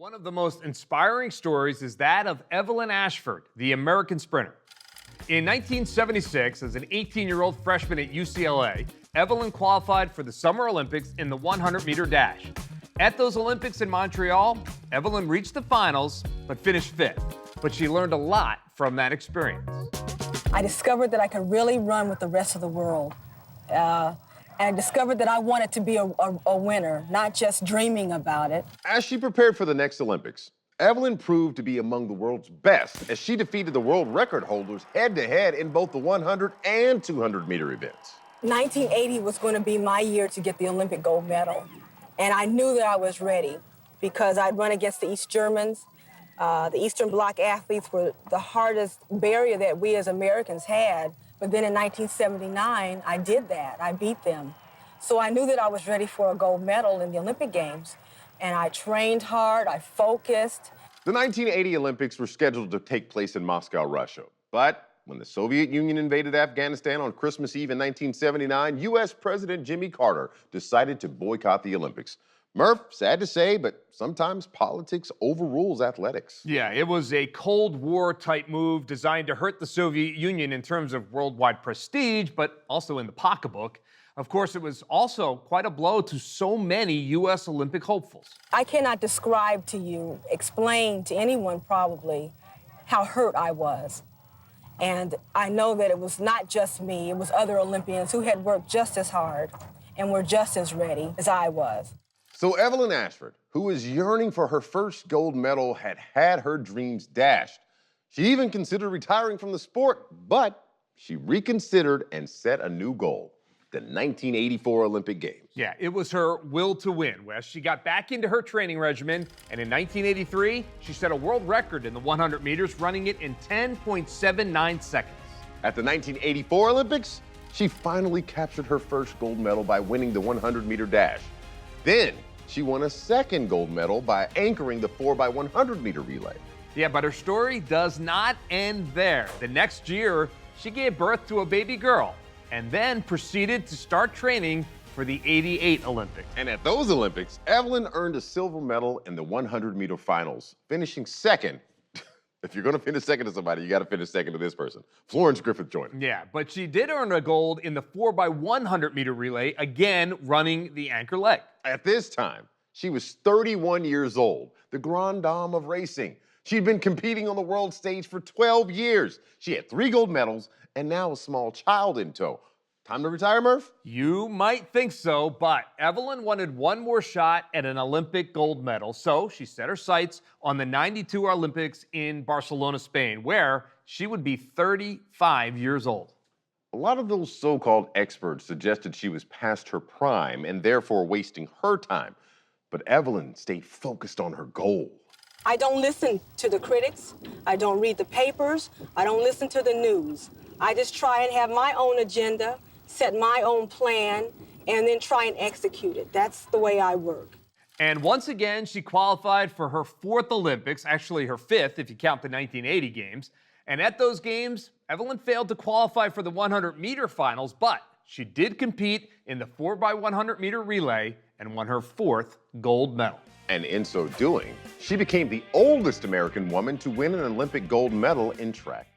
One of the most inspiring stories is that of Evelyn Ashford, the American sprinter. In 1976, as an 18-year-old freshman at UCLA, Evelyn qualified for the Summer Olympics in the 100-meter dash. At those Olympics in Montreal, Evelyn reached the finals, but finished fifth. But she learned a lot from that experience. I discovered that I could really run with the rest of the world. And I discovered that I wanted to be a winner, not just dreaming about it. As she prepared for the next Olympics, Evelyn proved to be among the world's best as she defeated the world record holders head-to-head in both the 100 and 200-meter events. 1980 was going to be my year to get the Olympic gold medal. And I knew that I was ready because I'd run against the East Germans. The Eastern Bloc athletes were the hardest barrier that we as Americans had. But then in 1979, I did that. I beat them. So I knew that I was ready for a gold medal in the Olympic Games. And I trained hard, I focused. The 1980 Olympics were scheduled to take place in Moscow, Russia. But when the Soviet Union invaded Afghanistan on Christmas Eve in 1979, U.S. President Jimmy Carter decided to boycott the Olympics. Murph, sad to say, but sometimes politics overrules athletics. Yeah, it was a Cold War type move designed to hurt the Soviet Union in terms of worldwide prestige, but also in the pocketbook. Of course, it was also quite a blow to so many U.S. Olympic hopefuls. I cannot describe to you, explain to anyone probably, how hurt I was. And I know that it was not just me, it was other Olympians who had worked just as hard and were just as ready as I was. So Evelyn Ashford, who was yearning for her first gold medal, had her dreams dashed. She even considered retiring from the sport, but she reconsidered and set a new goal: the 1984 Olympic Games. Yeah, it was her will to win, Wes. She got back into her training regimen, and in 1983, she set a world record in the 100 meters, running it in 10.79 seconds. At the 1984 Olympics, she finally captured her first gold medal by winning the 100-meter dash. Then, she won a second gold medal by anchoring the 4x100-meter relay. Yeah, but her story does not end there. The next year, she gave birth to a baby girl and then proceeded to start training for the 88 Olympics. And at those Olympics, Evelyn earned a silver medal in the 100-meter finals, finishing second. If you're going to finish second to somebody, you got to finish second to this person. Florence Griffith Joyner. Yeah, but she did earn a gold in the 4x100-meter relay, again running the anchor leg. At this time, she was 31 years old, the grande dame of racing. She'd been competing on the world stage for 12 years. She had 3 gold medals and now a small child in tow. Time to retire, Murph? You might think so, but Evelyn wanted one more shot at an Olympic gold medal, so she set her sights on the 92 Olympics in Barcelona, Spain, where she would be 35 years old. A lot of those so-called experts suggested she was past her prime and therefore wasting her time. But Evelyn stayed focused on her goal. I don't listen to the critics, I don't read the papers, I don't listen to the news. I just try and have my own agenda, set my own plan, and then try and execute it. That's the way I work. And once again, she qualified for her 4th Olympics, actually her 5th if you count the 1980 games. And at those games, Evelyn failed to qualify for the 100-meter finals, but she did compete in the 4x100-meter relay and won her 4th gold medal. And in so doing, she became the oldest American woman to win an Olympic gold medal in track.